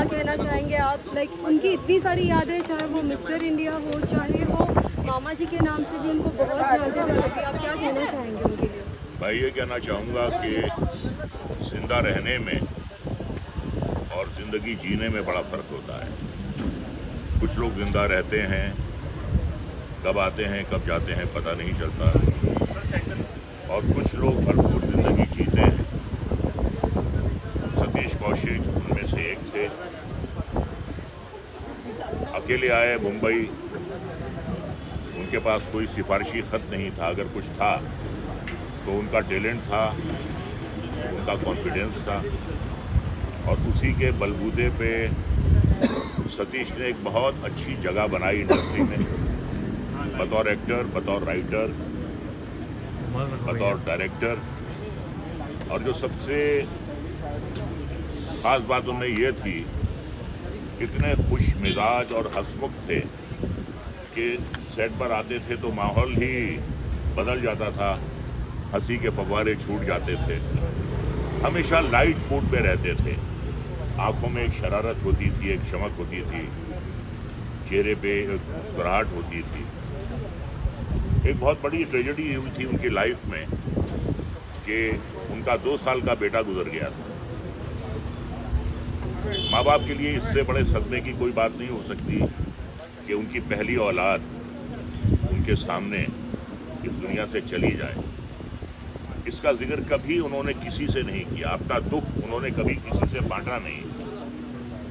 क्या कहना चाहेंगे आप? लाइक उनकी इतनी सारी यादें, चाहे वो मिस्टर इंडिया हो, चाहे वो मामा जी के नाम से भी उनको बहुत यादें मिल सकती, आप क्या कहना चाहेंगे उनके लिए? मैं ये कहना चाहूँगा कि जिंदा रहने में और ज़िंदगी जीने में बड़ा फ़र्क होता है। कुछ लोग जिंदा रहते हैं, कब आते हैं कब जाते हैं पता नहीं चलता, और कुछ लोग भरपूर ज़िंदगी जीते हैं। सतीश कौशिक उनमें से एक थे। अकेले आए मुंबई, उनके पास कोई सिफारिशी खत नहीं था। अगर कुछ था तो उनका टैलेंट था, उनका कॉन्फिडेंस था, और उसी के बलबूते पे सतीश ने एक बहुत अच्छी जगह बनाई इंडस्ट्री में, बतौर एक्टर, बतौर राइटर, बतौर डायरेक्टर। और जो सबसे खास बात उनमें ये थी, इतने खुश मिजाज और हंसमुख थे कि सेट पर आते थे तो माहौल ही बदल जाता था, हंसी के फव्वारे छूट जाते थे। हमेशा लाइट मूड पे रहते थे, आंखों में एक शरारत होती थी, एक चमक होती थी, चेहरे पे एक मुस्कुराहट होती थी। एक बहुत बड़ी ट्रेजेडी हुई थी उनकी लाइफ में कि उनका 2 साल का बेटा गुजर गया था। माँ बाप के लिए इससे बड़े सदमे की कोई बात नहीं हो सकती कि उनकी पहली औलाद उनके सामने इस दुनिया से चली जाए। इसका जिक्र कभी उन्होंने किसी से नहीं किया, अपना दुख उन्होंने कभी किसी से बांटा नहीं।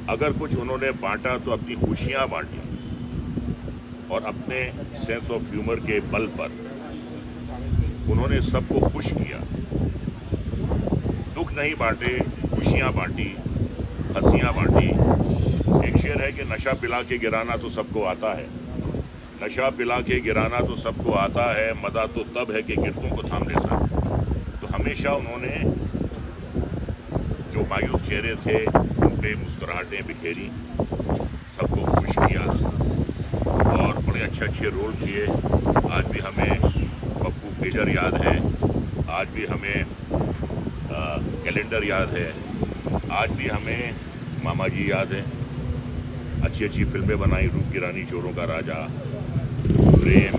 अगर कुछ उन्होंने बांटा तो अपनी खुशियां बांटी, और अपने सेंस ऑफ ह्यूमर के बल पर उन्होंने सबको खुश किया। दुख नहीं बांटे, खुशियां बांटी, हंसियां बांटी। एक शेर है कि नशा पिला के गिराना तो सबको आता है, नशा पिला के गिराना तो सबको आता है, मजा तो तब है कि गिरतों को थाम ले सके। तो हमेशा उन्होंने जो मायूस चेहरे थे उन पे मुस्कुराहटें बिखेरी, सबको खुश किया, और बड़े अच्छे रोल किए। आज भी हमें पप्पू पेजर याद है, आज भी हमें कैलेंडर याद है, आज भी हमें मामा जी याद है। अच्छी फिल्में बनाई, रूप की रानी, चोरों का राजा, प्रेम,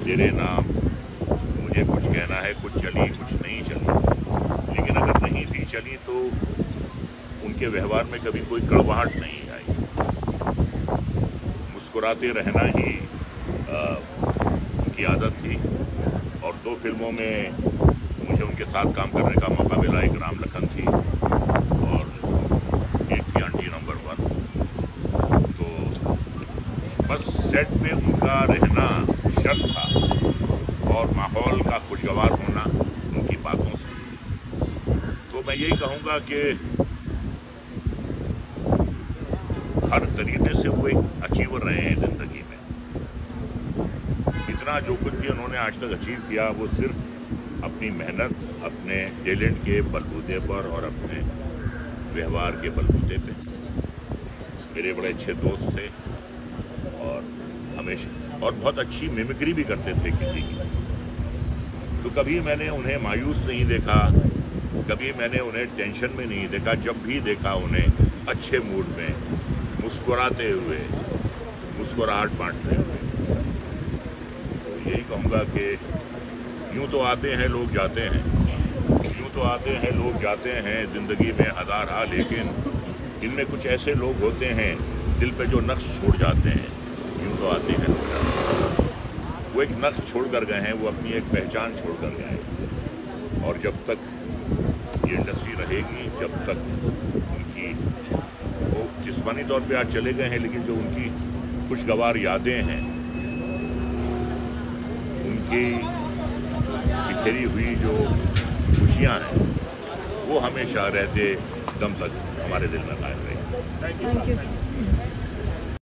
तेरे नाम, मुझे कुछ कहना है, कुछ चली कुछ नहीं चली। लेकिन अगर नहीं भी चली तो उनके व्यवहार में कभी कोई कड़वाहट नहीं आई। मुस्कुराते रहना ही उनकी आदत थी। और 2 फिल्मों में मुझे उनके साथ काम करने का मौका मिला। एक राम लखन थी और एक थी आंटी नंबर 1। तो बस सेट पे उनका रहना शर्त था, और माहौल का खुशगवार होना उनकी बातों से। तो मैं यही कहूँगा कि हर तरीके से वो एक अचीवर रहे हैं ज़िंदगी में। इतना जो कुछ भी उन्होंने आज तक अचीव किया वो सिर्फ अपनी मेहनत, अपने टैलेंट के बलबूते पर और अपने व्यवहार के बलबूते पे। मेरे बड़े अच्छे दोस्त थे और हमेशा, और बहुत अच्छी मिमिक्री भी करते थे किसी की। तो कभी मैंने उन्हें मायूस नहीं देखा, कभी मैंने उन्हें टेंशन में नहीं देखा। जब भी देखा उन्हें अच्छे मूड में, मुस्कुराते हुए, मुस्कुराहट बांटते हुए। तो यही कहूँगा कि यूँ तो आते हैं लोग जाते हैं, यूँ तो आते हैं लोग जाते हैं ज़िंदगी में हज़ार हाल, लेकिन इनमें कुछ ऐसे लोग होते हैं दिल पे जो नक्श छोड़ जाते हैं। यूँ तो आते हैं लोग जाते हैं, वो एक नक्श छोड़ कर गए हैं, वो अपनी एक पहचान छोड़ कर गए हैं। और जब तक ये इंडस्ट्री रहेगी, जब तक उनकी, वो जिस्मानी तौर पे आज चले गए हैं, लेकिन जो उनकी खुशगवार यादें हैं, उनकी बिखरी हुई जो खुशियाँ हैं, वो हमेशा रहते दम तक हमारे दिल में कायम रहेंगी। Thank you.